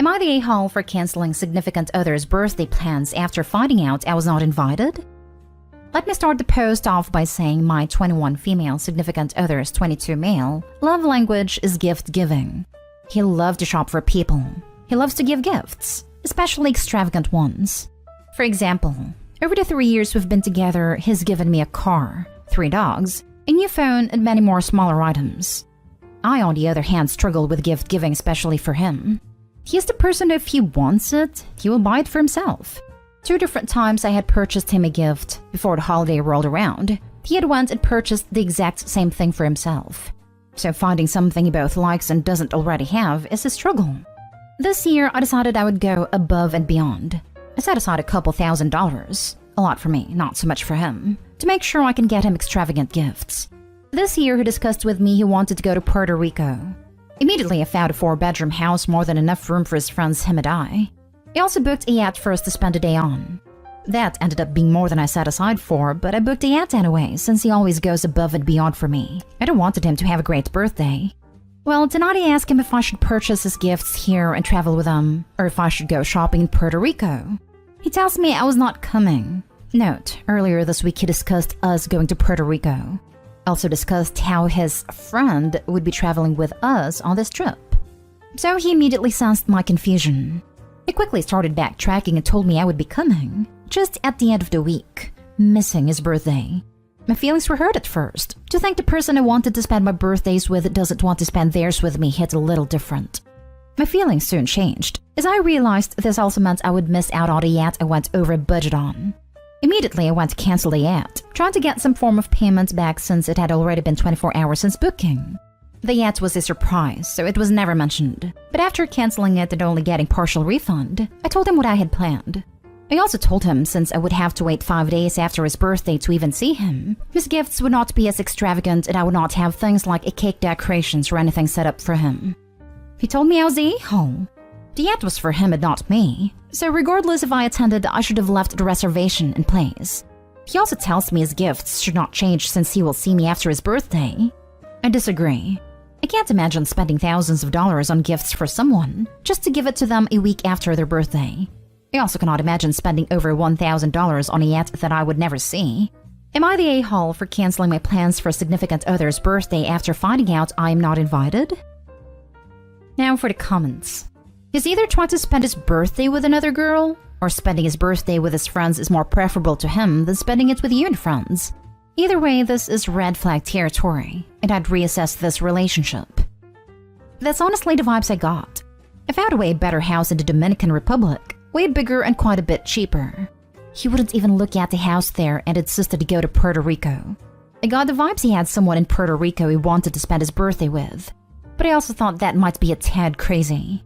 Am I the a-hole for canceling significant other's birthday plans after finding out I was not invited? Let me start the post off by saying my 21 female significant other's 22 male love language is gift giving. He loves to shop for people. He loves to give gifts, especially extravagant ones. For example, over the 3 years we've been together, he's given me a car, 3 dogs, a new phone, and many more smaller items. I, on the other hand, struggle with gift giving, especially for him. He is the person that if he wants it, he will buy it for himself. 2 different times I had purchased him a gift before the holiday rolled around. He had went and purchased the exact same thing for himself. So finding something he both likes and doesn't already have is a struggle. This year, I decided I would go above and beyond. I set aside a couple $1,000s, a lot for me, not so much for him, to make sure I can get him extravagant gifts. This year, he discussed with me he wanted to go to Puerto Rico. Immediately, I found a 4-bedroom house, more than enough room for his friends, him and I. He also booked a yacht for us to spend a day on. That ended up being more than I set aside for, but I booked a yacht anyway, since he always goes above and beyond for me. I don't wanted him to have a great birthday. Well, tonight I asked him if I should purchase his gifts here and travel with him, or if I should go shopping in Puerto Rico. He tells me I was not coming. Note, earlier this week he discussed us going to Puerto Rico. Also discussed how his friend would be traveling with us on this trip. So he immediately sensed my confusion. He quickly started backtracking and told me I would be coming, just at the end of the week, missing his birthday. My feelings were hurt at first. To think the person I wanted to spend my birthdays with doesn't want to spend theirs with me hit a little different. My feelings soon changed, as I realized this also meant I would miss out on a yacht I went over budget on. Immediately I went to cancel the yacht, trying to get some form of payment back since it had already been 24 hours since booking. The yacht was a surprise, so it was never mentioned. But after canceling it and only getting partial refund, I told him what I had planned. I also told him since I would have to wait 5 days after his birthday to even see him, his gifts would not be as extravagant and I would not have things like a cake decorations or anything set up for him. He told me I was the a-hole. The yacht was for him and not me, so regardless if I attended, I should have left the reservation in place. He also tells me his gifts should not change since he will see me after his birthday. I disagree. I can't imagine spending thousands of dollars on gifts for someone just to give it to them a week after their birthday. I also cannot imagine spending over $1,000 on a yacht that I would never see. Am I the a-hole for canceling my plans for a significant other's birthday after finding out I am not invited? Now for the comments. He's either trying to spend his birthday with another girl, or spending his birthday with his friends is more preferable to him than spending it with you and friends. Either way, this is red flag territory, and I'd reassess this relationship. That's honestly the vibes I got. I found a way better house in the Dominican Republic, way bigger and quite a bit cheaper. He wouldn't even look at the house there and insisted to go to Puerto Rico. I got the vibes he had someone in Puerto Rico he wanted to spend his birthday with, but I also thought that might be a tad crazy.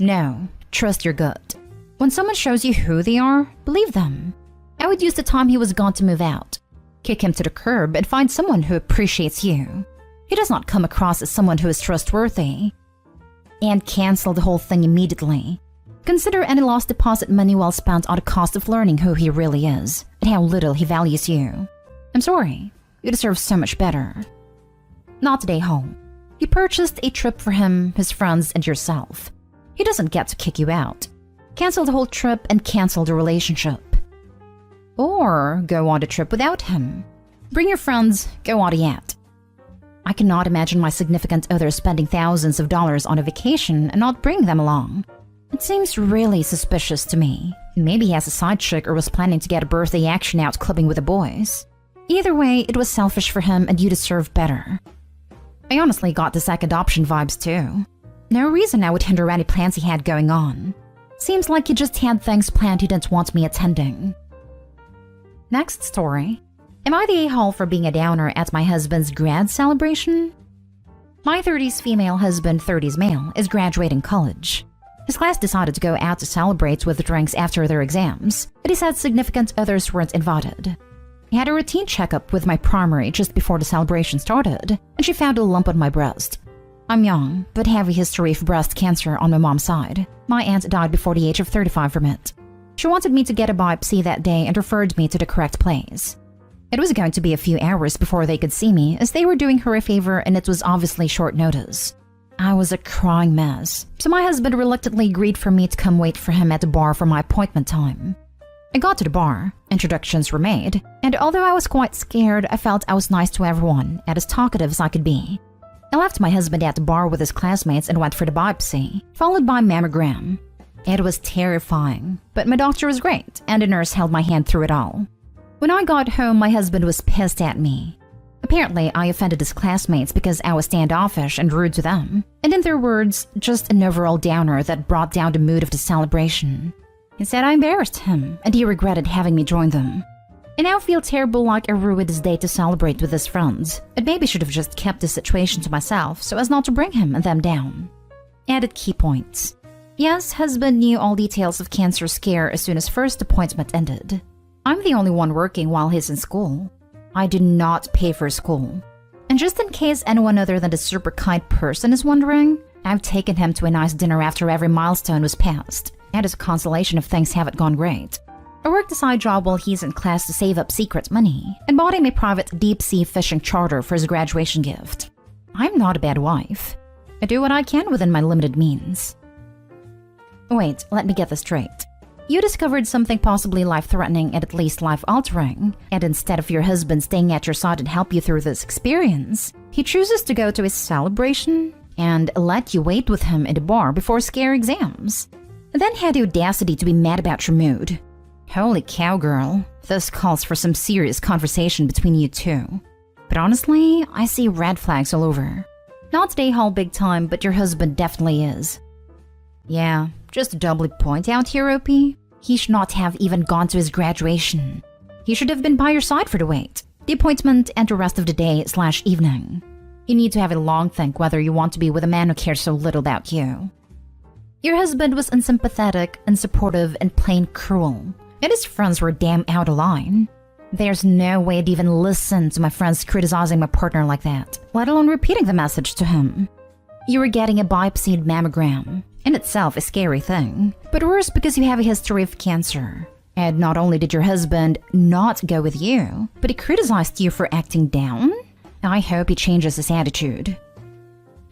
No, trust your gut. When someone shows you who they are, believe them. I would use the time he was gone to move out, kick him to the curb, and find someone who appreciates you. He does not come across as someone who is trustworthy. And cancel the whole thing immediately. Consider any lost deposit money well spent on the cost of learning who he really is and how little he values you. I'm sorry, you deserve so much better. Not today home. You purchased a trip for him, his friends, and yourself. He doesn't get to kick you out. Cancel the whole trip and cancel the relationship. Or go on the trip without him. Bring your friends, go on a yacht. I cannot imagine my significant other spending thousands of dollars on a vacation and not bring them along. It seems really suspicious to me. Maybe he has a side chick or was planning to get a birthday action out clubbing with the boys. Either way, it was selfish for him and you deserve better. I honestly got the second option vibes too. No reason I would hinder any plans he had going on. Seems like he just had things planned he didn't want me attending. Next story. Am I the a-hole for being a downer at my husband's grad celebration? My 30s female husband, 30s male, is graduating college. His class decided to go out to celebrate with drinks after their exams, but he said significant others weren't invited. He had a routine checkup with my primary just before the celebration started, and she found a lump on my breast. I'm young, but have a history of breast cancer on my mom's side. My aunt died before the age of 35 from it. She wanted me to get a biopsy that day and referred me to the correct place. It was going to be a few hours before they could see me, as they were doing her a favor and it was obviously short notice. I was a crying mess, so my husband reluctantly agreed for me to come wait for him at the bar for my appointment time. I got to the bar, introductions were made, and although I was quite scared, I felt I was nice to everyone and as talkative as I could be. I left my husband at the bar with his classmates and went for the biopsy, followed by mammogram. It was terrifying, but my doctor was great, and a nurse held my hand through it all. When I got home, my husband was pissed at me. Apparently, I offended his classmates because I was standoffish and rude to them, and in their words, just an overall downer that brought down the mood of the celebration. He said I embarrassed him, and he regretted having me join them. I now feel terrible, like I ruined his day to celebrate with his friends, and maybe should have just kept the situation to myself so as not to bring him and them down. Added key points. Yes, husband knew all details of cancer scare as soon as first appointment ended. I'm the only one working while he's in school. I did not pay for school. And just in case anyone other than the super kind person is wondering, I've taken him to a nice dinner after every milestone was passed, and as a consolation if things haven't gone great. I worked a side job while he's in class to save up secret money, and bought him a private deep-sea fishing charter for his graduation gift. I'm not a bad wife. I do what I can within my limited means. Wait, let me get this straight. You discovered something possibly life-threatening and at least life-altering, and instead of your husband staying at your side and help you through this experience, he chooses to go to his celebration and let you wait with him in the bar before scare exams, and then had the audacity to be mad about your mood. Holy cow, girl. This calls for some serious conversation between you two. But honestly, I see red flags all over. Not today hall big time, but your husband definitely is. Yeah, just to doubly point out here, OP, he should not have even gone to his graduation. He should have been by your side for the wait, the appointment, and the rest of the day/evening. You need to have a long think whether you want to be with a man who cares so little about you. Your husband was unsympathetic, unsupportive, and plain cruel, and his friends were damn out of line. There's no way I'd even listen to my friends criticizing my partner like that, let alone repeating the message to him. You were getting a biopsied mammogram, in itself a scary thing, but worse because you have a history of cancer. And not only did your husband not go with you, but he criticized you for acting down? I hope he changes his attitude.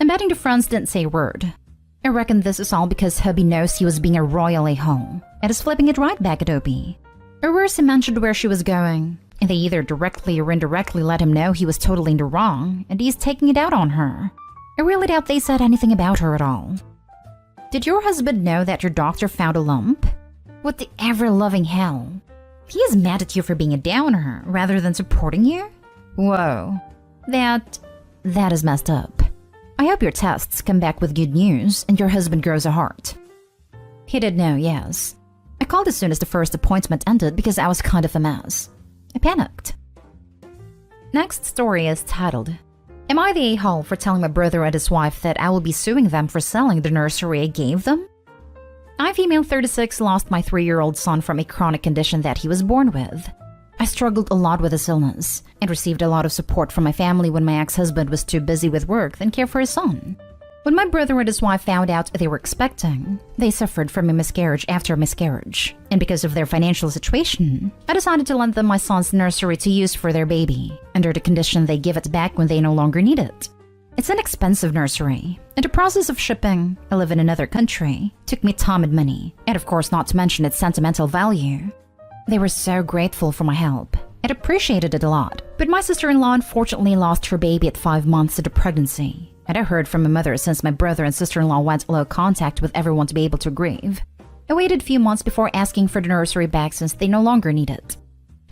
I'm betting the friends didn't say a word. I reckon this is all because hubby knows he was being a royal a-hole, and is flipping it right back at Opie. Or worse, he mentioned where she was going, and they either directly or indirectly let him know he was totally in the wrong, and he's taking it out on her. I really doubt they said anything about her at all. Did your husband know that your doctor found a lump? What the ever-loving hell? He is mad at you for being a downer rather than supporting you? Whoa. That is messed up. I hope your tests come back with good news and your husband grows a heart. He did know, yes. I called as soon as the first appointment ended because I was kind of a mess. I panicked. Next story is titled, Am I the a-hole for telling my brother and his wife that I will be suing them for selling the nursery I gave them? I, female 36, lost my 3-year-old son from a chronic condition that he was born with. I struggled a lot with his illness and received a lot of support from my family when my ex-husband was too busy with work than care for his son. When my brother and his wife found out they were expecting, they suffered from a miscarriage after a miscarriage, and because of their financial situation, I decided to lend them my son's nursery to use for their baby, under the condition they give it back when they no longer need it. It's an expensive nursery, and the process of shipping, I live in another country, took me time and money, and of course not to mention its sentimental value. They were so grateful for my help, and appreciated it a lot, but my sister-in-law unfortunately lost her baby at 5 months into pregnancy. And I heard from my mother since my brother and sister-in-law went low contact with everyone to be able to grieve. I waited a few months before asking for the nursery back since they no longer need it.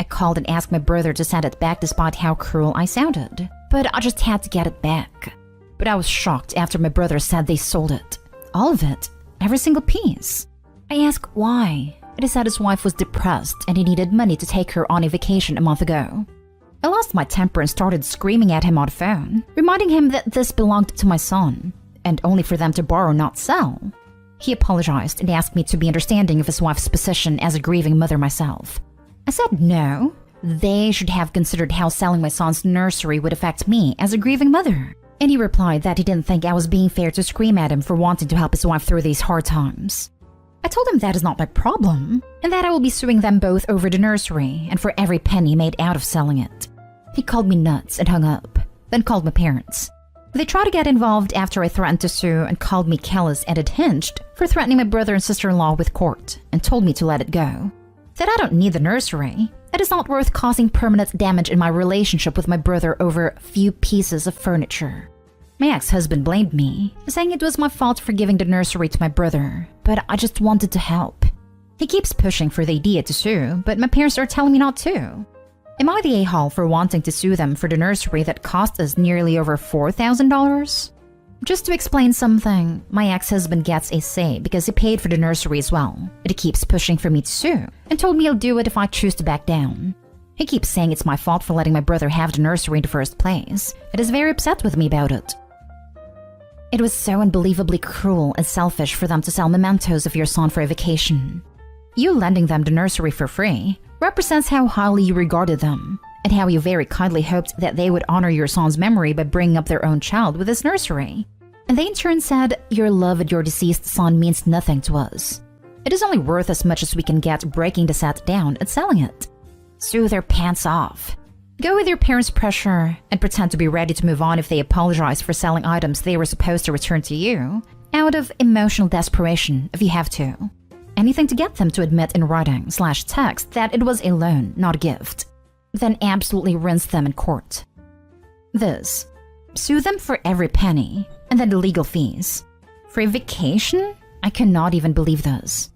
I called and asked my brother to send it back despite how cruel I sounded, but I just had to get it back. But I was shocked after my brother said they sold it. All of it. Every single piece. I asked why, and he said his wife was depressed and he needed money to take her on a vacation a month ago. I lost my temper and started screaming at him on the phone, reminding him that this belonged to my son, and only for them to borrow, not sell. He apologized and asked me to be understanding of his wife's position as a grieving mother myself. I said no, they should have considered how selling my son's nursery would affect me as a grieving mother. And he replied that he didn't think I was being fair to scream at him for wanting to help his wife through these hard times. I told him that is not my problem, and that I will be suing them both over the nursery and for every penny made out of selling it. He called me nuts and hung up, then called my parents. They tried to get involved after I threatened to sue and called me callous and unhinged for threatening my brother and sister-in-law with court and told me to let it go. Said I don't need the nursery. It is not worth causing permanent damage in my relationship with my brother over a few pieces of furniture. My ex-husband blamed me, saying it was my fault for giving the nursery to my brother, but I just wanted to help. He keeps pushing for the idea to sue, but my parents are telling me not to. Am I the a-hole for wanting to sue them for the nursery that cost us nearly over $4,000? Just to explain something, my ex-husband gets a say because he paid for the nursery as well, but he keeps pushing for me to sue and told me he'll do it if I choose to back down. He keeps saying it's my fault for letting my brother have the nursery in the first place. It is very upset with me about it. It was so unbelievably cruel and selfish for them to sell mementos of your son for a vacation. You lending them the nursery for free represents how highly you regarded them, and how you very kindly hoped that they would honor your son's memory by bringing up their own child with this nursery. And they in turn said, your love of your deceased son means nothing to us. It is only worth as much as we can get breaking the set down and selling it. Sue their pants off. Go with your parents' pressure and pretend to be ready to move on if they apologize for selling items they were supposed to return to you, out of emotional desperation if you have to. Anything to get them to admit in writing/text that it was a loan, not a gift. Then absolutely rinse them in court. This. Sue them for every penny, and then the legal fees. For a vacation? I cannot even believe this.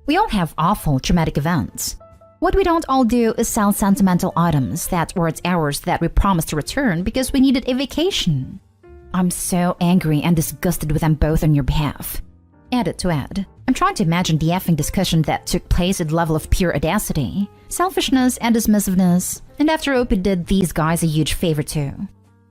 We all have awful, traumatic events. What we don't all do is sell sentimental items that were ours that we promised to return because we needed a vacation. I'm so angry and disgusted with them both on your behalf. Edit to add. I'm trying to imagine the effing discussion that took place at the level of pure audacity, selfishness, and dismissiveness, and after Opie did these guys a huge favor too.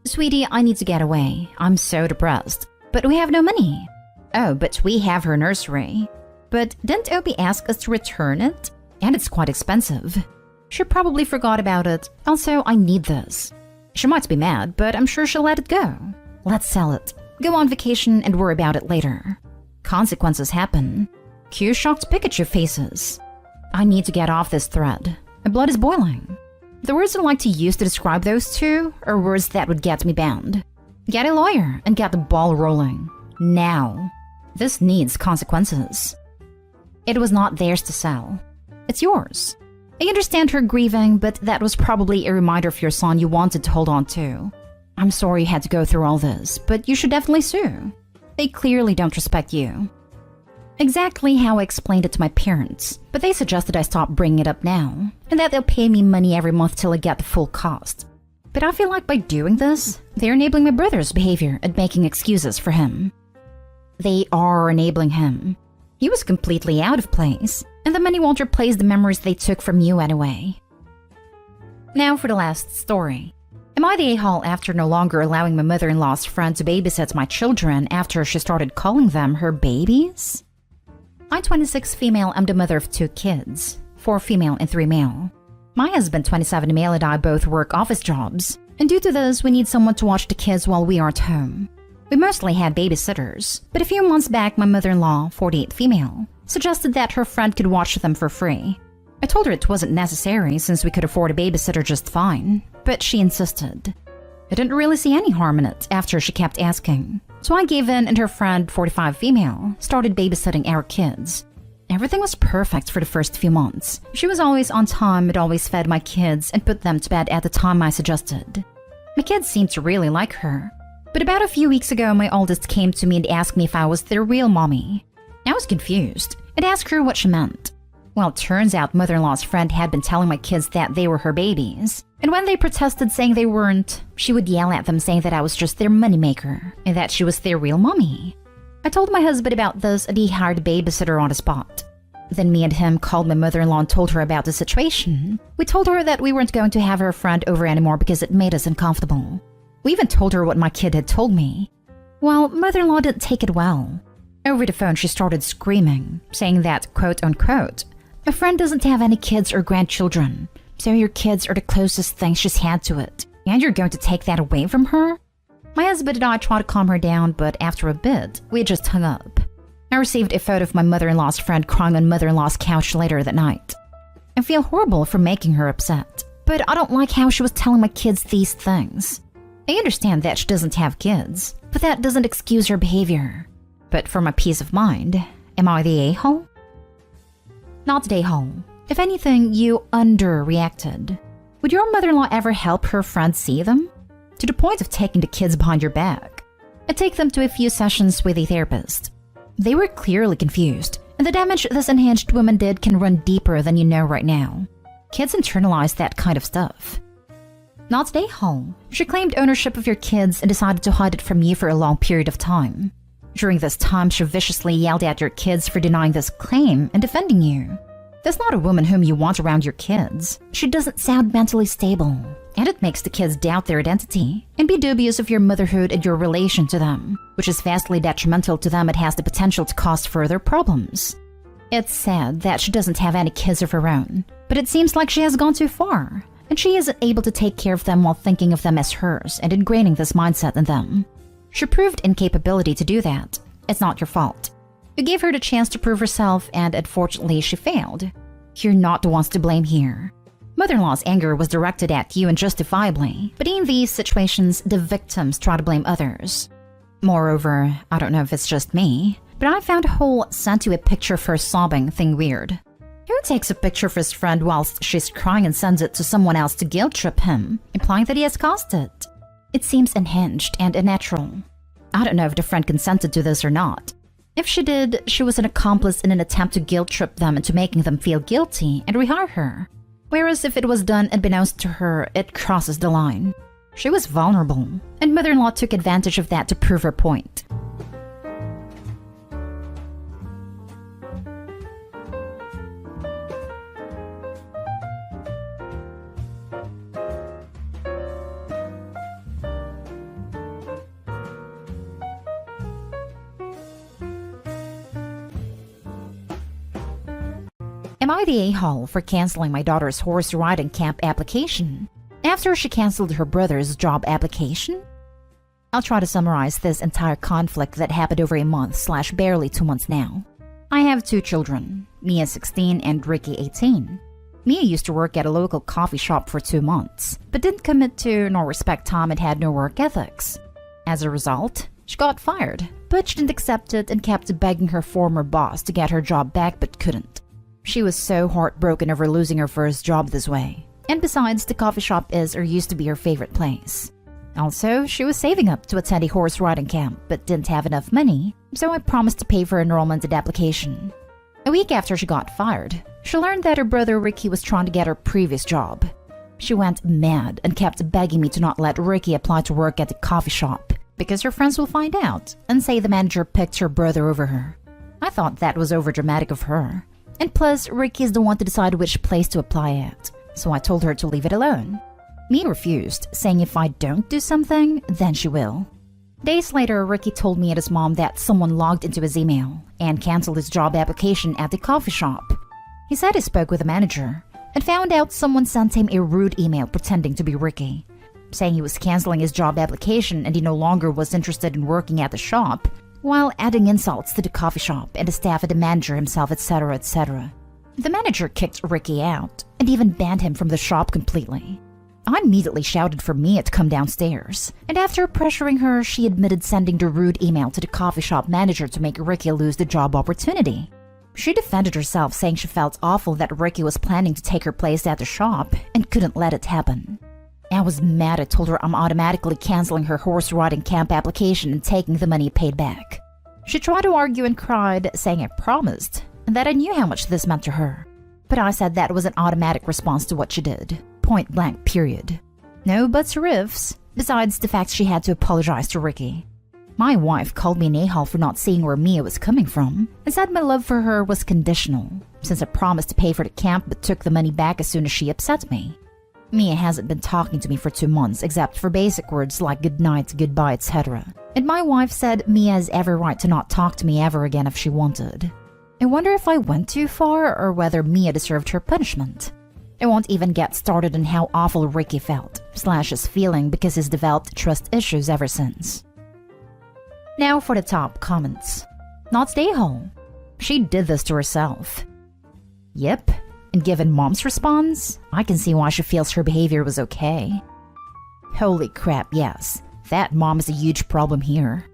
Sweetie, I need to get away. I'm so depressed. But we have no money. Oh, but we have her nursery. But didn't Opie ask us to return it? And it's quite expensive. She probably forgot about it. Also, I need this. She might be mad, but I'm sure she'll let it go. Let's sell it. Go on vacation and worry about it later. Consequences happen. Cue shocked Pikachu faces. I need to get off this thread. My blood is boiling. The words I'd like to use to describe those two are words that would get me banned. Get a lawyer and get the ball rolling. Now. This needs consequences. It was not theirs to sell. It's yours. I understand her grieving, but that was probably a reminder of your son you wanted to hold on to. I'm sorry you had to go through all this, but you should definitely sue. They clearly don't respect you. Exactly how I explained it to my parents, but they suggested I stop bringing it up now, and that they'll pay me money every month till I get the full cost. But I feel like by doing this, they're enabling my brother's behavior and making excuses for him. They are enabling him. He was completely out of place, and the money won't replace the memories they took from you anyway. Now for the last story. Am I the a-hole after no longer allowing my mother-in-law's friend to babysit my children after she started calling them her babies? I'm 26 female, I'm the mother of 2 kids, 4 female and 3 male. My husband, 27 male, and I both work office jobs, and due to this, we need someone to watch the kids while we aren't home. We mostly had babysitters, but a few months back, my mother-in-law, 48 female, suggested that her friend could watch them for free. I told her it wasn't necessary since we could afford a babysitter just fine, but she insisted. I didn't really see any harm in it after she kept asking, so I gave in and her friend, 45 female, started babysitting our kids. Everything was perfect for the first few months. She was always on time and always fed my kids and put them to bed at the time I suggested. My kids seemed to really like her. But about a few weeks ago, my oldest came to me and asked me if I was their real mommy. I was confused and asked her what she meant. Well, it turns out mother-in-law's friend had been telling my kids that they were her babies. And when they protested saying they weren't, she would yell at them saying that I was just their moneymaker and that she was their real mommy. I told my husband about this and he hired a babysitter on the spot. Then me and him called my mother-in-law and told her about the situation. We told her that we weren't going to have her friend over anymore because it made us uncomfortable. We even told her what my kid had told me. Well, mother-in-law didn't take it well. Over the phone, she started screaming, saying that, quote-unquote, my friend doesn't have any kids or grandchildren, so your kids are the closest thing she's had to it, and you're going to take that away from her? My husband and I tried to calm her down, but after a bit, we just hung up. I received a photo of my mother-in-law's friend crying on mother-in-law's couch later that night. I feel horrible for making her upset, but I don't like how she was telling my kids these things. I understand that she doesn't have kids, but that doesn't excuse her behavior. But for my peace of mind, am I the a-hole? Not the a-hole. If anything, you underreacted. Would your mother-in-law ever help her friends see them? To the point of taking the kids behind your back. And take them to a few sessions with a therapist. They were clearly confused, and the damage this unhinged woman did can run deeper than you know right now. Kids internalize that kind of stuff. Not the a-hole. She claimed ownership of your kids and decided to hide it from you for a long period of time. During this time, she viciously yelled at your kids for denying this claim and defending you. That's not a woman whom you want around your kids. She doesn't sound mentally stable, and it makes the kids doubt their identity and be dubious of your motherhood and your relation to them, which is vastly detrimental to them and has the potential to cause further problems. It's sad that she doesn't have any kids of her own, but it seems like she has gone too far, and she isn't able to take care of them while thinking of them as hers and ingraining this mindset in them. She proved incapability to do that. It's not your fault. You gave her the chance to prove herself, and unfortunately she failed. You're not the ones to blame here. Mother-in-law's anger was directed at you and justifiably, but in these situations, the victims try to blame others. Moreover, I don't know if it's just me, but I found Hole sent you a picture of her sobbing thing weird. Who takes a picture of his friend whilst she's crying and sends it to someone else to guilt-trip him, implying that he has caused it? It seems unhinged and unnatural. I don't know if the friend consented to this or not. If she did, she was an accomplice in an attempt to guilt-trip them into making them feel guilty and rehire her. Whereas if it was done unbeknownst to her, it crosses the line. She was vulnerable, and mother-in-law took advantage of that to prove her point. Am I the a-hole for canceling my daughter's horse riding camp application after she canceled her brother's job application? I'll try to summarize this entire conflict that happened over a month/barely 2 months now. I have 2 children, Mia 16 and Ricky 18. Mia used to work at a local coffee shop for 2 months, but didn't commit to nor respect time and had no work ethics. As a result, she got fired, but she didn't accept it and kept begging her former boss to get her job back but couldn't. She was so heartbroken over losing her first job this way. And besides, the coffee shop is or used to be her favorite place. Also, she was saving up to attend a horse riding camp but didn't have enough money, so I promised to pay for enrollment and application. A week after she got fired, she learned that her brother Ricky was trying to get her previous job. She went mad and kept begging me to not let Ricky apply to work at the coffee shop because her friends will find out and say the manager picked her brother over her. I thought that was overdramatic of her. And plus, Ricky is the one to decide which place to apply at, so I told her to leave it alone. Mia refused, saying if I don't do something, then she will. Days later, Ricky told me and his mom that someone logged into his email and canceled his job application at the coffee shop. He said he spoke with the manager and found out someone sent him a rude email pretending to be Ricky, saying he was canceling his job application and he no longer was interested in working at the shop, while adding insults to the coffee shop and the staff and the manager himself, etc., etc. The manager kicked Ricky out and even banned him from the shop completely. I immediately shouted for Mia to come downstairs, and after pressuring her, she admitted sending the rude email to the coffee shop manager to make Ricky lose the job opportunity. She defended herself, saying she felt awful that Ricky was planning to take her place at the shop and couldn't let it happen. I was mad. I told her I'm automatically canceling her horse riding camp application and taking the money paid back. She tried to argue and cried, saying I promised, and that I knew how much this meant to her. But I said that was an automatic response to what she did. Point blank, period. No buts or ifs, besides the fact she had to apologize to Ricky. My wife called me an a-hole for not seeing where Mia was coming from, and said my love for her was conditional, since I promised to pay for the camp but took the money back as soon as she upset me. Mia hasn't been talking to me for 2 months except for basic words like good night, goodbye, etc. And my wife said Mia has every right to not talk to me ever again if she wanted. I wonder if I went too far or whether Mia deserved her punishment. I won't even get started on how awful Ricky felt, / is feeling because he's developed trust issues ever since. Now for the top comments. Not the a-hole. She did this to herself. Yep. And given Mom's response, I can see why she feels her behavior was okay. Holy crap, yes. That mom is a huge problem here.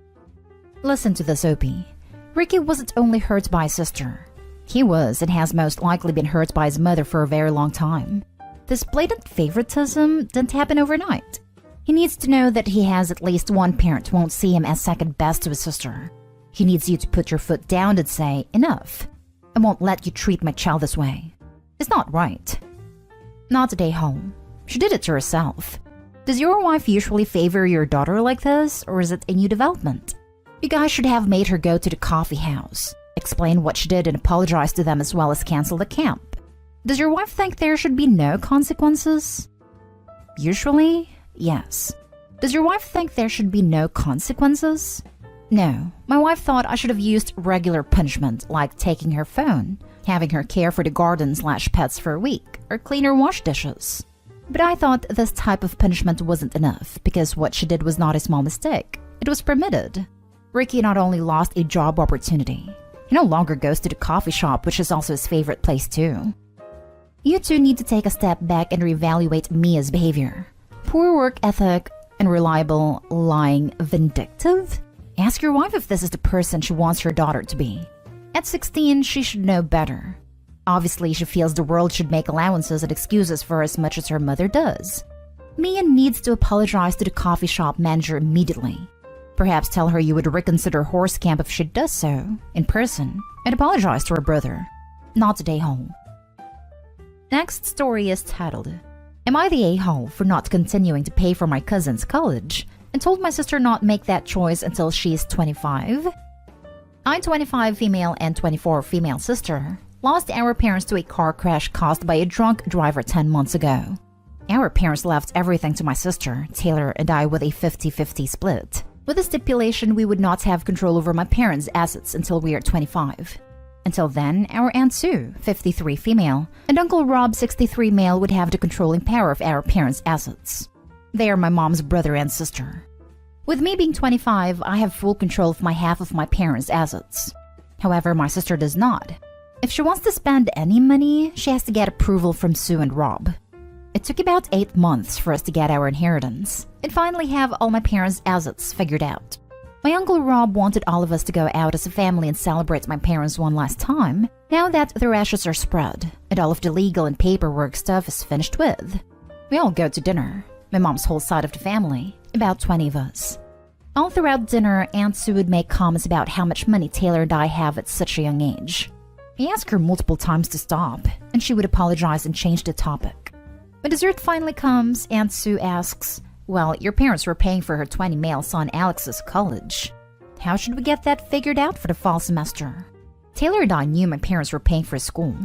Listen to this, Opie. Ricky wasn't only hurt by his sister. He was and has most likely been hurt by his mother for a very long time. This blatant favoritism didn't happen overnight. He needs to know that he has at least one parent who won't see him as second best to his sister. He needs you to put your foot down and say, enough. I won't let you treat my child this way. It's not right. Not today, home. She did it to herself. Does your wife usually favor your daughter like this, or is it a new development? You guys should have made her go to the coffee house, explain what she did and apologize to them as well as cancel the camp. Does your wife think there should be no consequences? Usually, yes. Does your wife think there should be no consequences? No. My wife thought I should have used regular punishment like taking her phone, having her care for the garden/pets for a week, or clean or wash dishes. But I thought this type of punishment wasn't enough because what she did was not a small mistake. It was permitted. Ricky not only lost a job opportunity, he no longer goes to the coffee shop, which is also his favorite place too. You two need to take a step back and reevaluate Mia's behavior. Poor work ethic, unreliable, lying, vindictive? Ask your wife if this is the person she wants her daughter to be. At 16, she should know better. Obviously, she feels the world should make allowances and excuses for her as much as her mother does. Mia needs to apologize to the coffee shop manager immediately. Perhaps tell her you would reconsider horse camp if she does so, in person, and apologize to her brother. Not today, home. Next story is titled, Am I the a-hole for not continuing to pay for my cousin's college and told my sister not make that choice until she's 25? I'm 25 female and 24 female sister. Lost our parents to a car crash caused by a drunk driver 10 months ago. Our parents left everything to my sister, Taylor, and I with a 50-50 split, with the stipulation we would not have control over my parents' assets until we are 25. Until then, our Aunt Sue, 53 female, and Uncle Rob, 63 male, would have the controlling power of our parents' assets. They are my mom's brother and sister. With me being 25, I have full control of my half of my parents' assets. However, my sister does not. If she wants to spend any money, she has to get approval from Sue and Rob. It took about 8 months for us to get our inheritance and finally have all my parents' assets figured out. My Uncle Rob wanted all of us to go out as a family and celebrate my parents one last time, now that the ashes are spread and all of the legal and paperwork stuff is finished with. We all go to dinner, my mom's whole side of the family, about 20 of us. All throughout dinner, Aunt Sue would make comments about how much money Taylor and I have at such a young age. I asked her multiple times to stop, and she would apologize and change the topic. When dessert finally comes, Aunt Sue asks, well, your parents were paying for her 20 male son Alex's college. How should we get that figured out for the fall semester? Taylor and I knew my parents were paying for his school.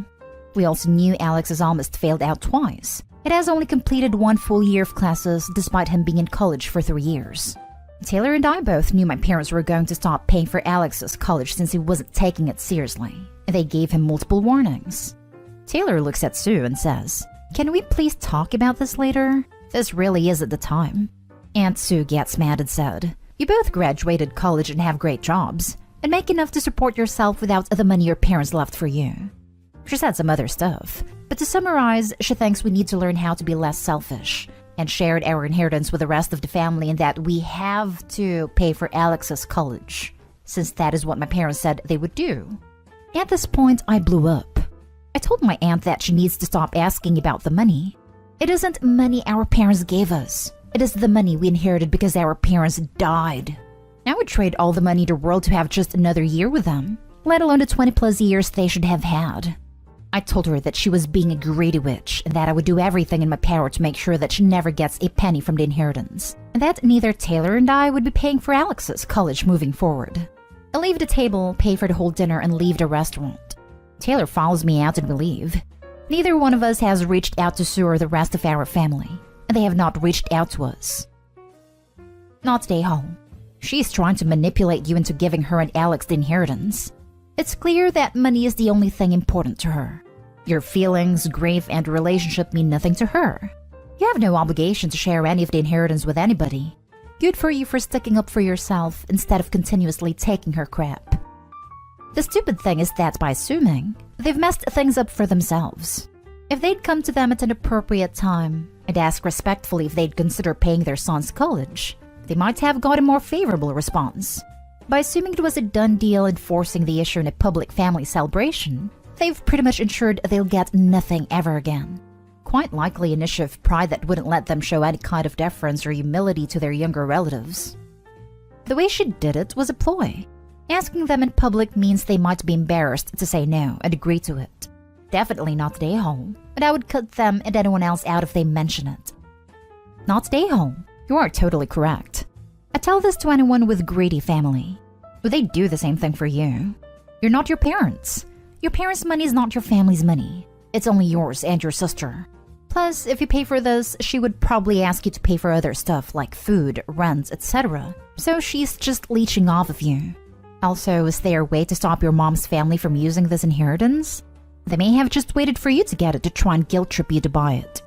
We also knew Alex has almost failed out twice. It has only completed 1 full year of classes despite him being in college for 3 years. Taylor and I both knew my parents were going to stop paying for Alex's college since he wasn't taking it seriously. They gave him multiple warnings. Taylor looks at Sue and says, can we please talk about this later? This really is at the time. Aunt Sue gets mad and said, you both graduated college and have great jobs, and make enough to support yourself without the money your parents left for you. She said some other stuff, but to summarize, she thinks we need to learn how to be less selfish, and shared our inheritance with the rest of the family and that we have to pay for Alex's college, since that is what my parents said they would do. At this point, I blew up. I told my aunt that she needs to stop asking about the money. It isn't money our parents gave us. It is the money we inherited because our parents died. I would trade all the money in the world to have just another year with them, let alone the 20+ years they should have had. I told her that she was being a greedy witch and that I would do everything in my power to make sure that she never gets a penny from the inheritance, and that neither Taylor and I would be paying for Alex's college moving forward. I leave the table, pay for the whole dinner, and leave the restaurant. Taylor follows me out and we leave. Neither one of us has reached out to Sue or the rest of our family, and they have not reached out to us. Not today, home. She's trying to manipulate you into giving her and Alex the inheritance. It's clear that money is the only thing important to her. Your feelings, grief, and relationship mean nothing to her. You have no obligation to share any of the inheritance with anybody. Good for you for sticking up for yourself instead of continuously taking her crap. The stupid thing is that by assuming, they've messed things up for themselves. If they'd come to them at an appropriate time, I'd ask respectfully if they'd consider paying their son's college. They might have got a more favorable response. By assuming it was a done deal and forcing the issue in a public family celebration, they've pretty much ensured they'll get nothing ever again. Quite likely an issue of pride that wouldn't let them show any kind of deference or humility to their younger relatives. The way she did it was a ploy. Asking them in public means they might be embarrassed to say no and agree to it. Definitely not stay home, but I would cut them and anyone else out if they mention it. Not stay home. You are totally correct. I tell this to anyone with greedy family. Would they do the same thing for you? You're not your parents. Your parents' money is not your family's money. It's only yours and your sister. Plus, if you pay for this, she would probably ask you to pay for other stuff like food, rent, etc. So she's just leeching off of you. Also, is there a way to stop your mom's family from using this inheritance? They may have just waited for you to get it to try and guilt trip you to buy it.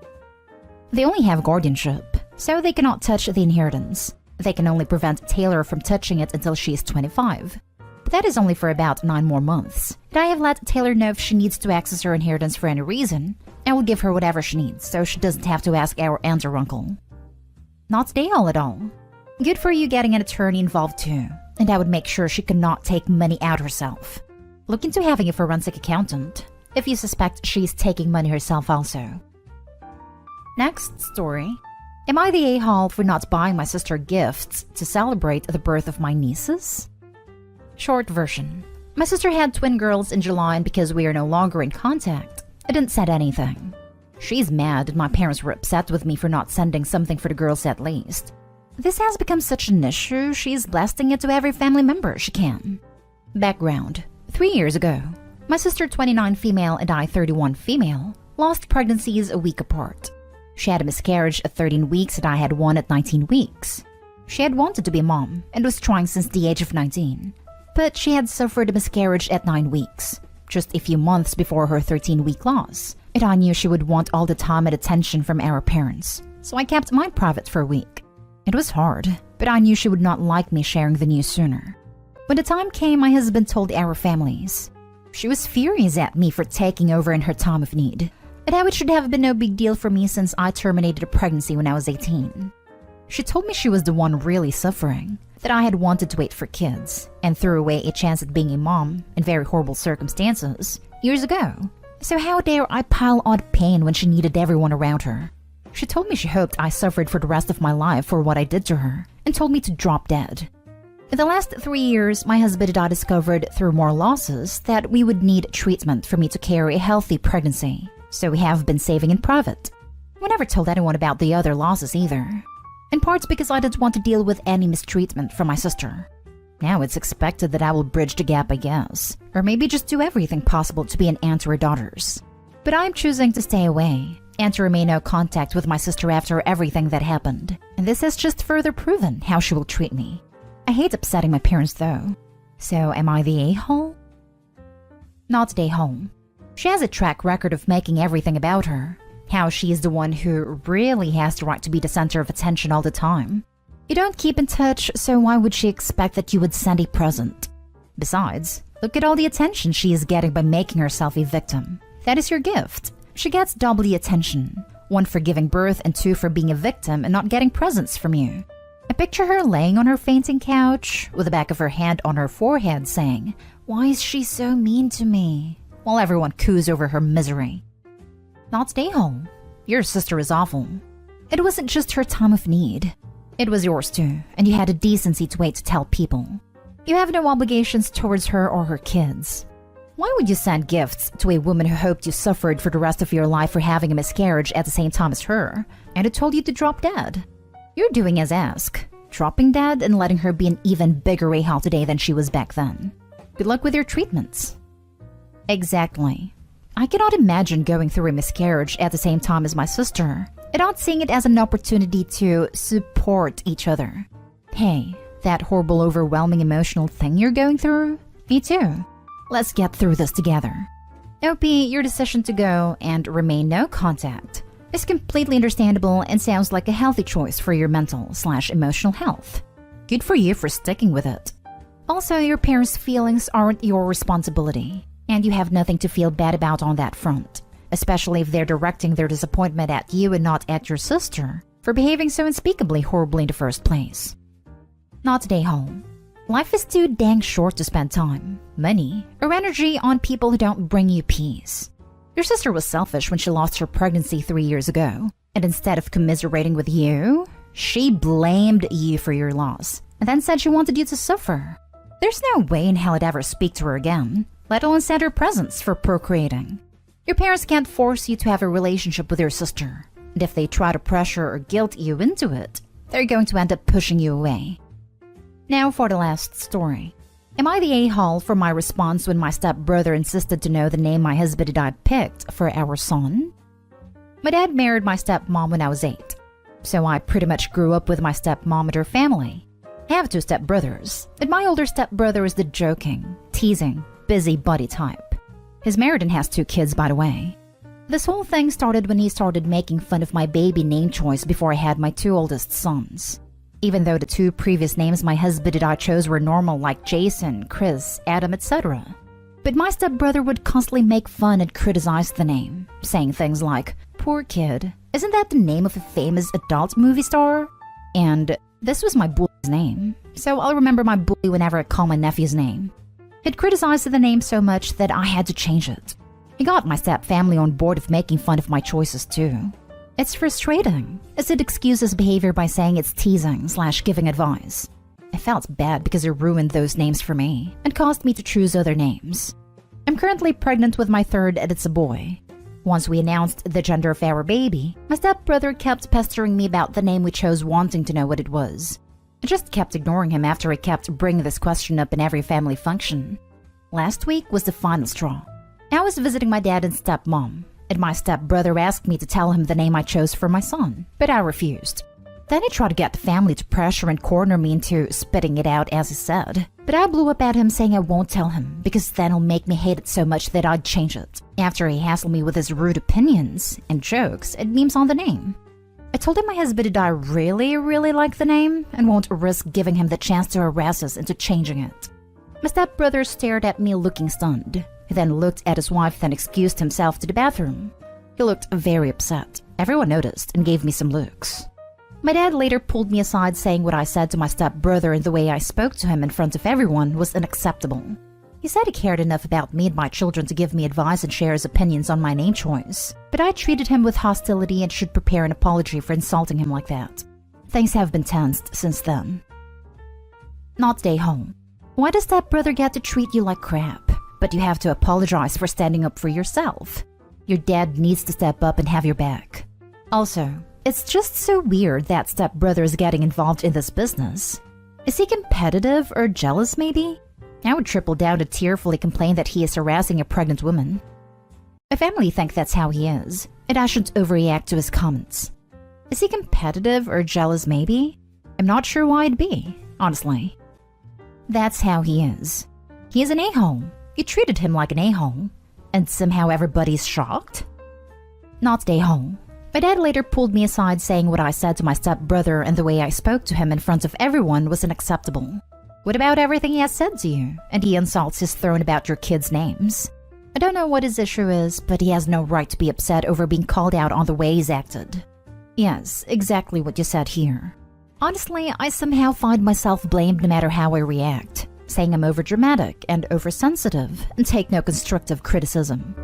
They only have guardianship, so they cannot touch the inheritance. They can only prevent Taylor from touching it until she is 25. But that is only for about 9 more months. And I have let Taylor know if she needs to access her inheritance for any reason, I will give her whatever she needs so she doesn't have to ask our aunt or uncle. Not stay all at all. Good for you getting an attorney involved too, and I would make sure she cannot take money out herself. Look into having a forensic accountant if you suspect she's taking money herself also. Next story. Am I the a-hole for not buying my sister gifts to celebrate the birth of my nieces? Short version. My sister had twin girls in July, and because we are no longer in contact, I didn't send anything. She's mad and my parents were upset with me for not sending something for the girls at least. This has become such an issue, she's blasting it to every family member she can. Background. 3 years ago, my sister 29 female and I 31 female lost pregnancies a week apart. She had a miscarriage at 13 weeks and I had one at 19 weeks. She had wanted to be a mom and was trying since the age of 19. But she had suffered a miscarriage at 9 weeks, just a few months before her 13-week loss, and I knew she would want all the time and attention from our parents, so I kept mine private for a week. It was hard, but I knew she would not like me sharing the news sooner. When the time came, my husband told our families. She was furious at me for taking over in her time of need, and how it should have been no big deal for me since I terminated a pregnancy when I was 18. She told me she was the one really suffering, that I had wanted to wait for kids, and threw away a chance at being a mom in very horrible circumstances years ago. So how dare I pile on pain when she needed everyone around her? She told me she hoped I suffered for the rest of my life for what I did to her, and told me to drop dead. In the last 3 years, my husband and I discovered through more losses that we would need treatment for me to carry a healthy pregnancy, so we have been saving in private. We never told anyone about the other losses either. In part because I didn't want to deal with any mistreatment from my sister. Now it's expected that I will bridge the gap, I guess, or maybe just do everything possible to be an aunt to her daughters. But I'm choosing to stay away and to remain no contact with my sister after everything that happened, and this has just further proven how she will treat me. I hate upsetting my parents though. So am I the a-hole? Not the a-hole. She has a track record of making everything about her. How she is the one who really has the right to be the center of attention all the time. You don't keep in touch, so why would she expect that you would send a present? Besides, look at all the attention she is getting by making herself a victim. That is your gift. She gets double the attention. 1 for giving birth and 2 for being a victim and not getting presents from you. I picture her laying on her fainting couch, with the back of her hand on her forehead saying, "Why is she so mean to me?" while everyone coos over her misery. Not stay home. Your sister is awful. It wasn't just her time of need. It was yours too, and you had the decency to wait to tell people. You have no obligations towards her or her kids. Why would you send gifts to a woman who hoped you suffered for the rest of your life for having a miscarriage at the same time as her, and who told you to drop dead? You're doing as asked, dropping dead and letting her be an even bigger a-hole today than she was back then. Good luck with your treatments. Exactly. I cannot imagine going through a miscarriage at the same time as my sister, and not seeing it as an opportunity to support each other. Hey, that horrible, overwhelming emotional thing you're going through? Me too. Let's get through this together. OP, your decision to go and remain no contact is completely understandable and sounds like a healthy choice for your mental/emotional health. Good for you for sticking with it. Also, your parents' feelings aren't your responsibility, and you have nothing to feel bad about on that front, especially if they're directing their disappointment at you and not at your sister for behaving so unspeakably horribly in the first place. Not today, home. Life is too dang short to spend time, money, or energy on people who don't bring you peace. Your sister was selfish when she lost her pregnancy 3 years ago, and instead of commiserating with you, she blamed you for your loss, and then said she wanted you to suffer. There's no way in hell I'd ever speak to her again, let alone send her presents for procreating. Your parents can't force you to have a relationship with your sister, and if they try to pressure or guilt you into it, they're going to end up pushing you away. Now for the last story. Am I the a-hole for my response when my stepbrother insisted to know the name my husband and I picked for our son? My dad married my stepmom when I was 8, so I pretty much grew up with my stepmom and her family. I have 2 stepbrothers, and my older stepbrother is the joking, teasing, busybody type. He's married and has 2 kids, by the way. This whole thing started when he started making fun of my baby name choice before I had my 2 oldest sons. Even though the 2 previous names my husband and I chose were normal, like Jason, Chris, Adam, etc. But my stepbrother would constantly make fun and criticize the name, saying things like, "Poor kid, isn't that the name of a famous adult movie star?" And this was my bully's name, so I'll remember my bully whenever I call my nephew's name. He'd criticized the name so much that I had to change it. He got my stepfamily on board of making fun of my choices too. It's frustrating, as it excuses behavior by saying it's teasing/giving advice. I felt bad because it ruined those names for me and caused me to choose other names. I'm currently pregnant with my 3rd, and it's a boy. Once we announced the gender of our baby, my stepbrother kept pestering me about the name we chose, wanting to know what it was. I just kept ignoring him after he kept bringing this question up in every family function. Last week was the final straw. I was visiting my dad and stepmom, and my stepbrother asked me to tell him the name I chose for my son, but I refused. Then he tried to get the family to pressure and corner me into spitting it out as he said, but I blew up at him saying I won't tell him because then he'll make me hate it so much that I'd change it, after he hassled me with his rude opinions and jokes and memes on the name. I told him my husband and I really like the name and won't risk giving him the chance to harass us into changing it. My stepbrother stared at me looking stunned. He then looked at his wife, then excused himself to the bathroom. He looked very upset. Everyone noticed and gave me some looks. My dad later pulled me aside, saying what I said to my stepbrother and the way I spoke to him in front of everyone was unacceptable. He said he cared enough about me and my children to give me advice and share his opinions on my name choice, but I treated him with hostility and should prepare an apology for insulting him like that. Things have been tensed since then. Not stay home. Why does stepbrother get to treat you like crap? But you have to apologize for standing up for yourself. Your dad needs to step up and have your back. Also, it's just so weird that stepbrother is getting involved in this business. Is he competitive or jealous maybe? I would triple down to tearfully complain that he is harassing a pregnant woman. My family think that's how he is, and I shouldn't overreact to his comments. Is he competitive or jealous maybe? I'm not sure why it'd be, honestly. That's how he is. He is an a-hole. You treated him like an a-hole, and somehow everybody's shocked? Not stay home. My dad later pulled me aside, saying what I said to my stepbrother and the way I spoke to him in front of everyone was unacceptable. What about everything he has said to you, and the insults he's thrown about your kids' names? I don't know what his issue is, but he has no right to be upset over being called out on the way he's acted. Yes, exactly what you said here. Honestly, I somehow find myself blamed no matter how I react, saying I'm overdramatic and oversensitive and take no constructive criticism.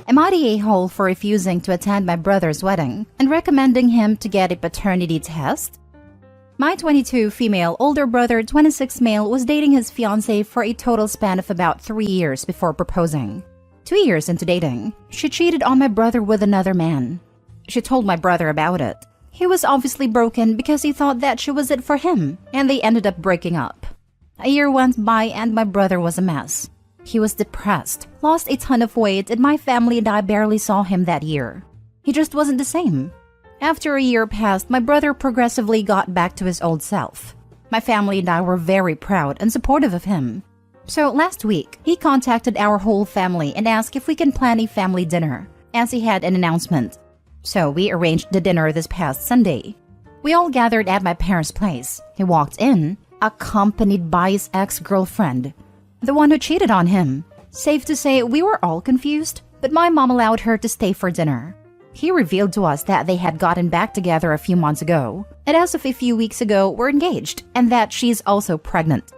Am I the a-hole for refusing to attend my brother's wedding and recommending him to get a paternity test? My 22 female older brother, 26 male, was dating his fiancée for a total span of about 3 years before proposing. 2 years into dating, she cheated on my brother with another man. She told my brother about it. He was obviously broken because he thought that she was it for him, and they ended up breaking up. A year went by and my brother was a mess. He was depressed, lost a ton of weight, and my family and I barely saw him that year. He just wasn't the same. After a year passed, my brother progressively got back to his old self. My family and I were very proud and supportive of him. So last week, he contacted our whole family and asked if we can plan a family dinner, as he had an announcement. So we arranged the dinner this past Sunday. We all gathered at my parents' place. He walked in, accompanied by his ex-girlfriend, the one who cheated on him. Safe to say, we were all confused, but my mom allowed her to stay for dinner. He revealed to us that they had gotten back together a few months ago, and as of a few weeks ago, were engaged, and that she's also pregnant.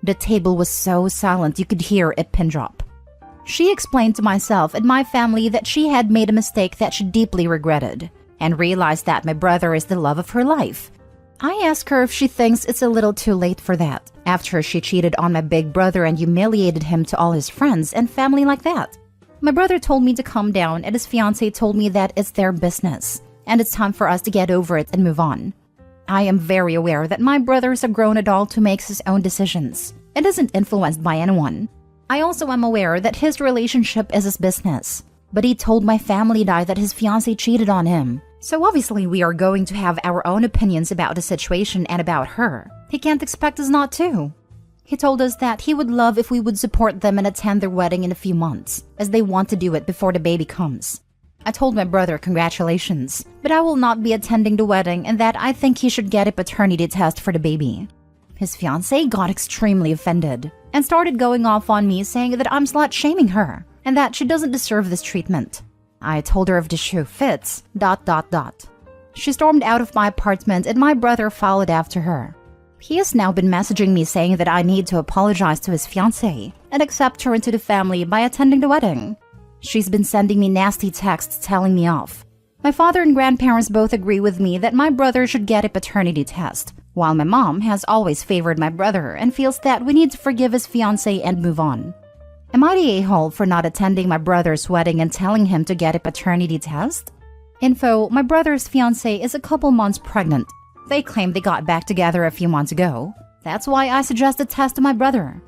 The table was so silent you could hear a pin drop. She explained to myself and my family that she had made a mistake that she deeply regretted, and realized that my brother is the love of her life. I asked her if she thinks it's a little too late for that, after she cheated on my big brother and humiliated him to all his friends and family like that. My brother told me to calm down, and his fiancée told me that it's their business, and it's time for us to get over it and move on. I am very aware that my brother is a grown adult who makes his own decisions and isn't influenced by anyone. I also am aware that his relationship is his business, but he told my family that his fiancée cheated on him. So obviously we are going to have our own opinions about the situation and about her. He can't expect us not to. He told us that he would love if we would support them and attend their wedding in a few months, as they want to do it before the baby comes. I told my brother congratulations, but I will not be attending the wedding and that I think he should get a paternity test for the baby. His fiancée got extremely offended and started going off on me, saying that I'm slut-shaming her and that she doesn't deserve this treatment. I told her if the shoe fits, ... She stormed out of my apartment and my brother followed after her. He has now been messaging me saying that I need to apologize to his fiancée and accept her into the family by attending the wedding. She's been sending me nasty texts telling me off. My father and grandparents both agree with me that my brother should get a paternity test, while my mom has always favored my brother and feels that we need to forgive his fiancée and move on. Am I the a-hole for not attending my brother's wedding and telling him to get a paternity test? Info: my brother's fiancée is a couple months pregnant. They claim they got back together a few months ago. That's why I suggest a test to my brother.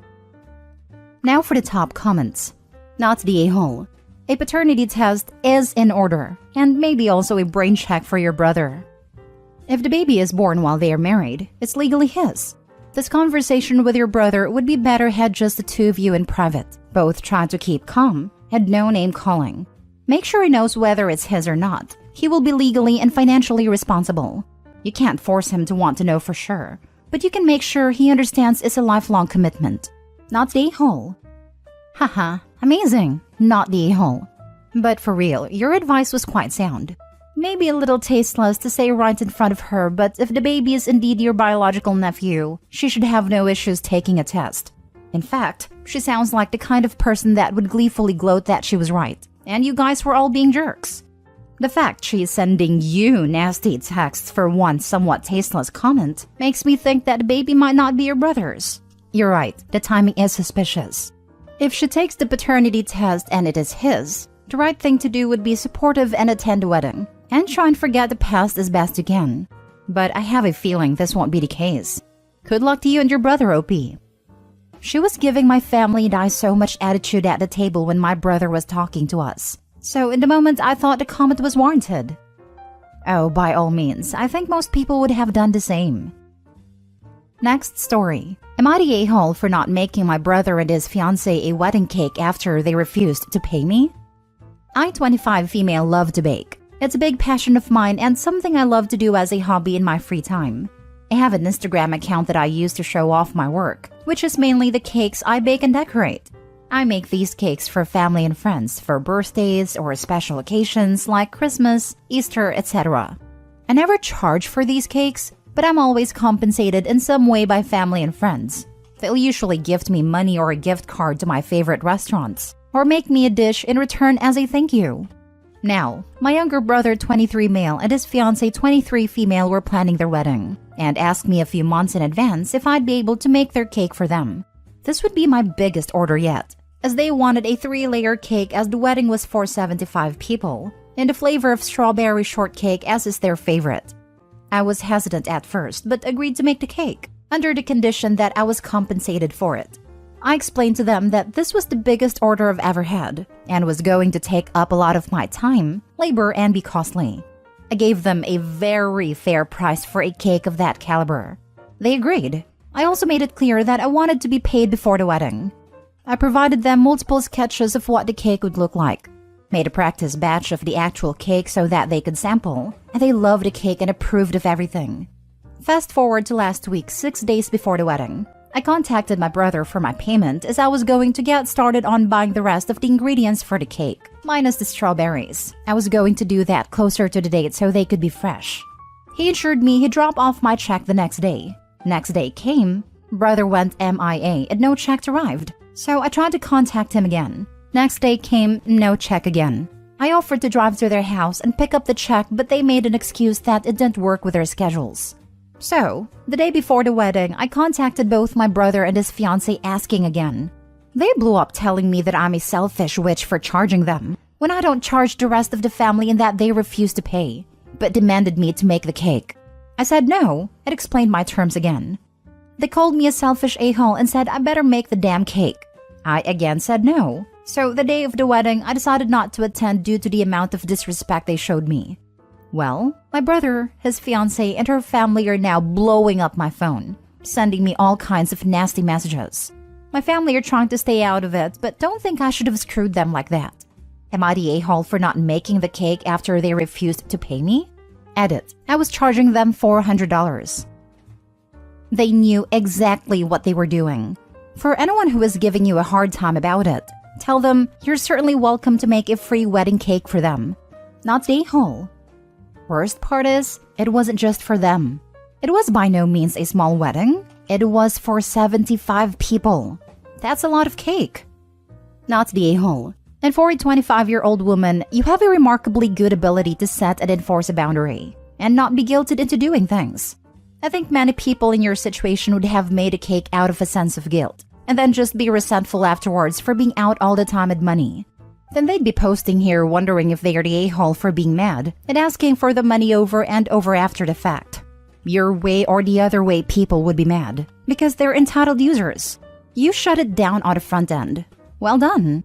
Now for the top comments. Not the a-hole. A paternity test is in order, and maybe also a brain check for your brother. If the baby is born while they are married, it's legally his. This conversation with your brother would be better had just the two of you in private, both trying to keep calm, and no name calling. Make sure he knows whether it's his or not. He will be legally and financially responsible. You can't force him to want to know for sure, but you can make sure he understands it's a lifelong commitment. Not the a-hole. Haha, amazing. Not the a-hole. But for real, your advice was quite sound. Maybe a little tasteless to say right in front of her, but if the baby is indeed your biological nephew, she should have no issues taking a test. In fact, she sounds like the kind of person that would gleefully gloat that she was right, and you guys were all being jerks. The fact she is sending you nasty texts for one somewhat tasteless comment makes me think that the baby might not be your brother's. You're right, the timing is suspicious. If she takes the paternity test and it is his, the right thing to do would be supportive and attend the wedding, and try and forget the past as best you can. But I have a feeling this won't be the case. Good luck to you and your brother, OP. She was giving my family and I so much attitude at the table when my brother was talking to us. So in the moment I thought the comment was warranted. Oh, by all means, I think most people would have done the same. Next story. Am I the a-hole for not making my brother and his fiancée a wedding cake after they refused to pay me? I, 25 female, love to bake. It's a big passion of mine and something I love to do as a hobby in my free time. I have an Instagram account that I use to show off my work, which is mainly the cakes I bake and decorate. I make these cakes for family and friends for birthdays or special occasions like Christmas, Easter, etc. I never charge for these cakes, but I'm always compensated in some way by family and friends. They'll usually gift me money or a gift card to my favorite restaurants, or make me a dish in return as a thank you. Now, my younger brother, 23 male, and his fiancée, 23 female, were planning their wedding, and asked me a few months in advance if I'd be able to make their cake for them. This would be my biggest order yet, as they wanted a 3-layer cake as the wedding was for 75 people, and a flavor of strawberry shortcake as is their favorite. I was hesitant at first, but agreed to make the cake, under the condition that I was compensated for it. I explained to them that this was the biggest order I've ever had, and was going to take up a lot of my time, labor, and be costly. I gave them a very fair price for a cake of that caliber. They agreed. I also made it clear that I wanted to be paid before the wedding. I provided them multiple sketches of what the cake would look like. Made a practice batch of the actual cake so that they could sample, and they loved the cake and approved of everything. Fast forward to last week, 6 days before the wedding. I contacted my brother for my payment as I was going to get started on buying the rest of the ingredients for the cake, minus the strawberries. I was going to do that closer to the date so they could be fresh. He assured me he'd drop off my check the next day. Next day came, brother went MIA and no check arrived, so I tried to contact him again. Next day came, no check again. I offered to drive to their house and pick up the check, but they made an excuse that it didn't work with their schedules. So, the day before the wedding, I contacted both my brother and his fiancée asking again. They blew up telling me that I'm a selfish witch for charging them, when I don't charge the rest of the family and that they refuse to pay, but demanded me to make the cake. I said no, and explained my terms again. They called me a selfish a-hole and said I better make the damn cake. I again said no, so the day of the wedding, I decided not to attend due to the amount of disrespect they showed me. Well, my brother, his fiancée, and her family are now blowing up my phone, sending me all kinds of nasty messages. My family are trying to stay out of it, but don't think I should have screwed them like that. Am I the a-hole for not making the cake after they refused to pay me? Edit. I was charging them $400. They knew exactly what they were doing. For anyone who is giving you a hard time about it, tell them you're certainly welcome to make a free wedding cake for them. Not the a-hole. Worst part is, it wasn't just for them. It was by no means a small wedding. It was for 75 people. That's a lot of cake. Not the a-hole. And for a 25-year-old woman, you have a remarkably good ability to set and enforce a boundary, and not be guilted into doing things. I think many people in your situation would have made a cake out of a sense of guilt, and then just be resentful afterwards for being out all the time and money. Then they'd be posting here wondering if they are the a-hole for being mad and asking for the money over and over after the fact. Your way or the other way people would be mad because they're entitled users. You shut it down on the front end. Well done.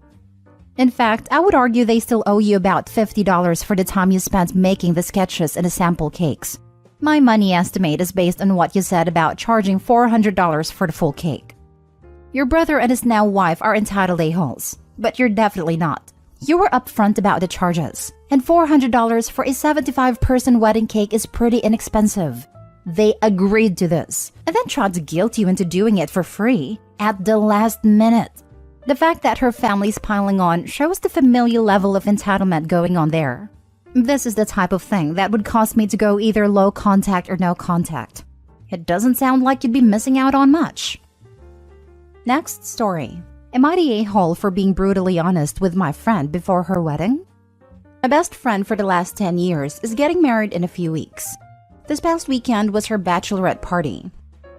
In fact, I would argue they still owe you about $50 for the time you spent making the sketches and the sample cakes. My money estimate is based on what you said about charging $400 for the full cake. Your brother and his now wife are entitled a-holes, but you're definitely not. You were upfront about the charges, and $400 for a 75-person wedding cake is pretty inexpensive. They agreed to this, and then tried to guilt you into doing it for free at the last minute. The fact that her family's piling on shows the familial level of entitlement going on there. This is the type of thing that would cause me to go either low contact or no contact. It doesn't sound like you'd be missing out on much. Next story. Am I the a-hole for being brutally honest with my friend before her wedding? My best friend for the last 10 years is getting married in a few weeks. This past weekend was her bachelorette party.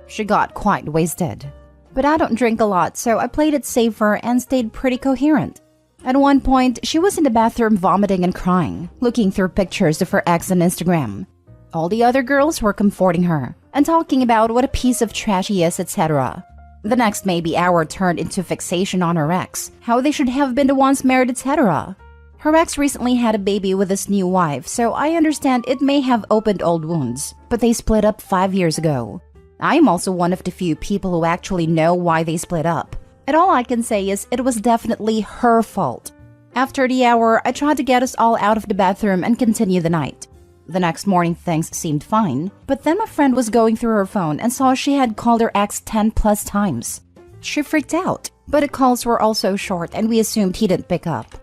She got quite wasted. But I don't drink a lot, so I played it safer and stayed pretty coherent. At one point, she was in the bathroom vomiting and crying, looking through pictures of her ex on Instagram. All the other girls were comforting her and talking about what a piece of trash he is, etc. The next maybe hour turned into fixation on her ex, how they should have been the ones married, etc. Her ex recently had a baby with his new wife, so I understand it may have opened old wounds, but they split up 5 years ago. I am also one of the few people who actually know why they split up. And all I can say is it was definitely her fault. After the hour, I tried to get us all out of the bathroom and continue the night. The next morning things seemed fine, but then my friend was going through her phone and saw she had called her ex 10 plus times. She freaked out, but the calls were also short and we assumed he didn't pick up.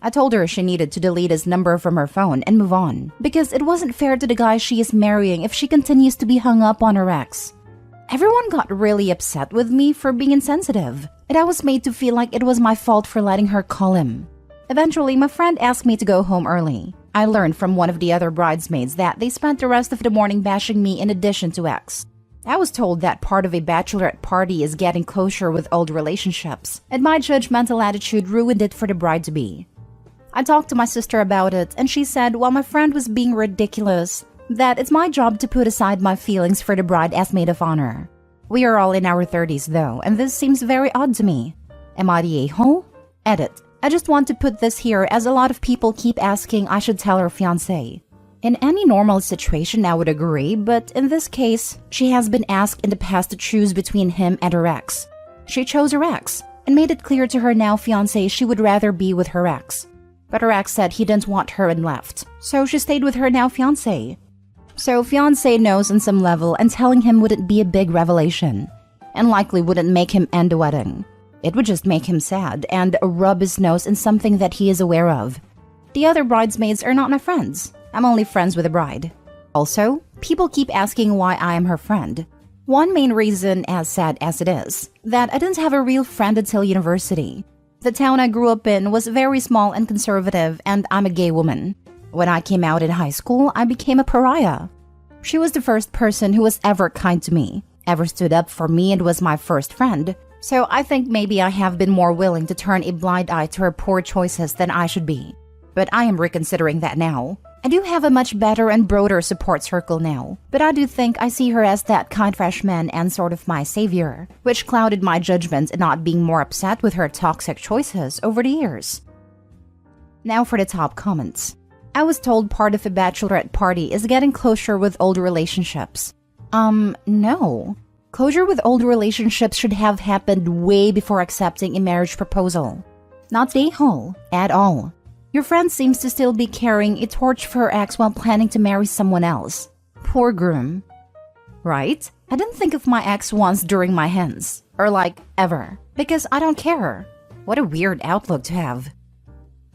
I told her she needed to delete his number from her phone and move on, because it wasn't fair to the guy she is marrying if she continues to be hung up on her ex. Everyone got really upset with me for being insensitive, and I was made to feel like it was my fault for letting her call him. Eventually, my friend asked me to go home early. I learned from one of the other bridesmaids that they spent the rest of the morning bashing me in addition to ex. I was told that part of a bachelorette party is getting closure with old relationships, and my judgmental attitude ruined it for the bride-to-be. I talked to my sister about it, and she said while my friend was being ridiculous, that it's my job to put aside my feelings for the bride as maid of honor. We are all in our 30s though, and this seems very odd to me. Am I the a-hole? Edit. I just want to put this here as a lot of people keep asking I should tell her fiancé. In any normal situation I would agree, but in this case, she has been asked in the past to choose between him and her ex. She chose her ex, and made it clear to her now fiancé she would rather be with her ex. But her ex said he didn't want her and left, so she stayed with her now fiancé. So fiancé knows on some level, and telling him wouldn't be a big revelation, and likely wouldn't make him end the wedding. It would just make him sad and rub his nose in something that he is aware of. The other bridesmaids are not my friends. I'm only friends with the bride. Also, people keep asking why I am her friend. One main reason, as sad as it is, that I didn't have a real friend until university. The town I grew up in was very small and conservative, and I'm a gay woman. When I came out in high school, I became a pariah. She was the first person who was ever kind to me, ever stood up for me, and was my first friend. So I think maybe I have been more willing to turn a blind eye to her poor choices than I should be. But I am reconsidering that now. I do have a much better and broader support circle now, but I do think I see her as that kind freshman and sort of my savior, which clouded my judgment in not being more upset with her toxic choices over the years. Now for the top comments. I was told part of a bachelorette party is getting closure with old relationships. No. Closure with old relationships should have happened way before accepting a marriage proposal. Not the whole, at all. Your friend seems to still be carrying a torch for her ex while planning to marry someone else. Poor groom. Right? I didn't think of my ex once during my hens. Or like, ever. Because I don't care. What a weird outlook to have.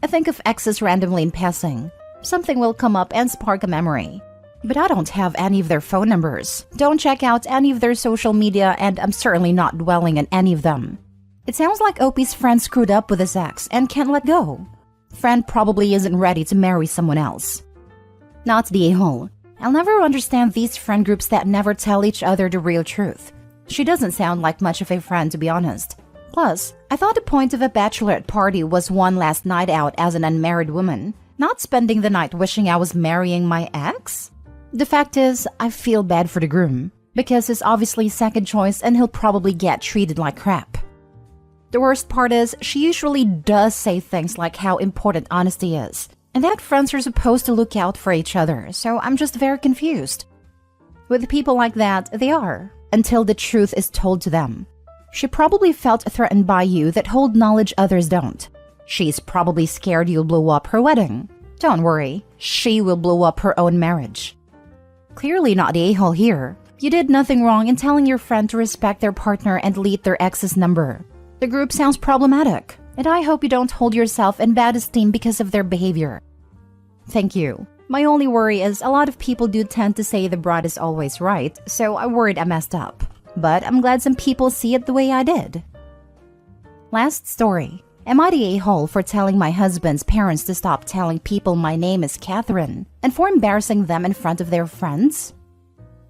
I think of exes randomly in passing. Something will come up and spark a memory. But I don't have any of their phone numbers. Don't check out any of their social media, and I'm certainly not dwelling on any of them. It sounds like Opie's friend screwed up with his ex and can't let go. Friend probably isn't ready to marry someone else. Not the a-hole. I'll never understand these friend groups that never tell each other the real truth. She doesn't sound like much of a friend, to be honest. Plus, I thought the point of a bachelorette party was one last night out as an unmarried woman, not spending the night wishing I was marrying my ex. The fact is, I feel bad for the groom, because he's obviously second choice and he'll probably get treated like crap. The worst part is, she usually does say things like how important honesty is, and that friends are supposed to look out for each other, so I'm just very confused. With people like that, they are, until the truth is told to them. She probably felt threatened by you that hold knowledge others don't. She's probably scared you'll blow up her wedding. Don't worry, she will blow up her own marriage. Clearly not the a-hole here. You did nothing wrong in telling your friend to respect their partner and delete their ex's number. The group sounds problematic, and I hope you don't hold yourself in bad esteem because of their behavior. Thank you. My only worry is a lot of people do tend to say the bride is always right, so I worried I messed up. But I'm glad some people see it the way I did. Last story. Am I the a-hole for telling my husband's parents to stop telling people my name is Catherine and for embarrassing them in front of their friends?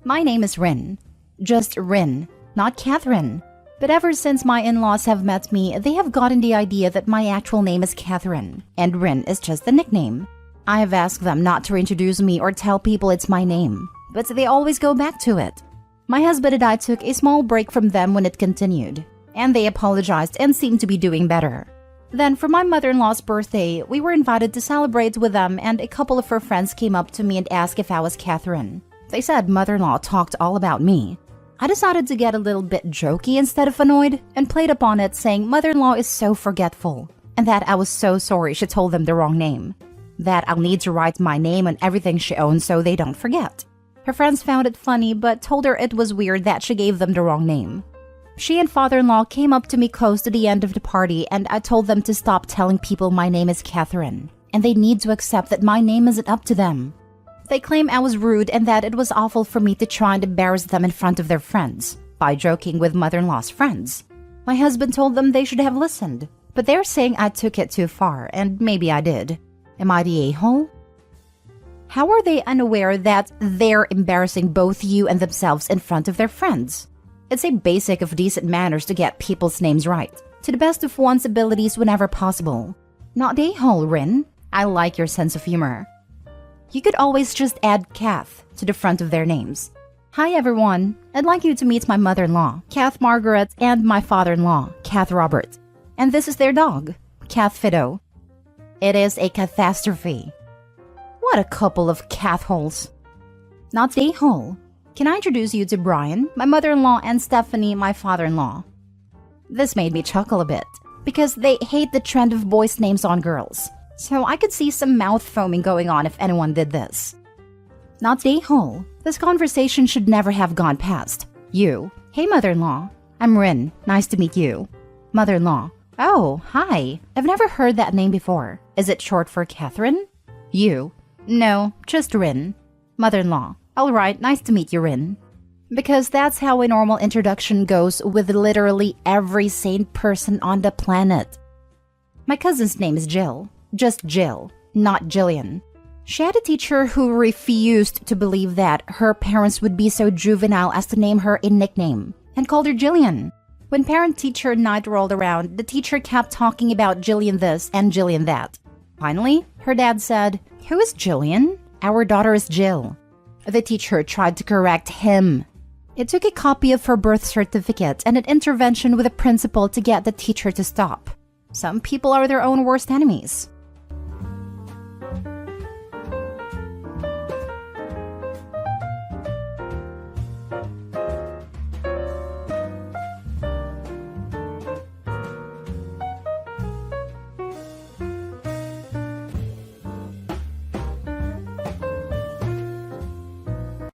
My name is Rin. Just Rin, not Catherine. But ever since my in-laws have met me, they have gotten the idea that my actual name is Catherine, and Rin is just a nickname. I have asked them not to introduce me or tell people it's my name, but they always go back to it. My husband and I took a small break from them when it continued, and they apologized and seemed to be doing better. Then for my mother-in-law's birthday, we were invited to celebrate with them, and a couple of her friends came up to me and asked if I was Catherine. They said mother-in-law talked all about me. I decided to get a little bit jokey instead of annoyed, and played upon it saying mother-in-law is so forgetful, and that I was so sorry she told them the wrong name. That I'll need to write my name on everything she owns so they don't forget. Her friends found it funny, but told her it was weird that she gave them the wrong name. She and father-in-law came up to me close to the end of the party, and I told them to stop telling people my name is Catherine, and they need to accept that my name isn't up to them. They claim I was rude and that it was awful for me to try and embarrass them in front of their friends by joking with mother-in-law's friends. My husband told them they should have listened, but they're saying I took it too far, and maybe I did. Am I the a-hole? How are they unaware that they're embarrassing both you and themselves in front of their friends? It's a basic of decent manners to get people's names right, to the best of one's abilities whenever possible. Not the a-hole, Rin. I like your sense of humor. You could always just add Kath to the front of their names. Hi everyone, I'd like you to meet my mother-in-law, Kath Margaret, and my father-in-law, Kath Robert. And this is their dog, Kath Fido. It is a catastrophe. What a couple of Kath holes. Not the hole. Can I introduce you to Brian, my mother-in-law, and Stephanie, my father-in-law? This made me chuckle a bit, because they hate the trend of boys' names on girls. So I could see some mouth foaming going on if anyone did this. Not a-hole. This conversation should never have gone past. You. Hey, mother-in-law. I'm Rin. Nice to meet you. Mother-in-law. Oh, hi. I've never heard that name before. Is it short for Catherine? You. No, just Rin. Mother-in-law. All right, nice to meet you, Rin. Because that's how a normal introduction goes with literally every sane person on the planet. My cousin's name is Jill. Just Jill, not Jillian. She had a teacher who refused to believe that her parents would be so juvenile as to name her a nickname, and called her Jillian. When parent-teacher night rolled around, the teacher kept talking about Jillian this and Jillian that. Finally, her dad said, "Who is Jillian? Our daughter is Jill." The teacher tried to correct him. It took a copy of her birth certificate and an intervention with the principal to get the teacher to stop. Some people are their own worst enemies.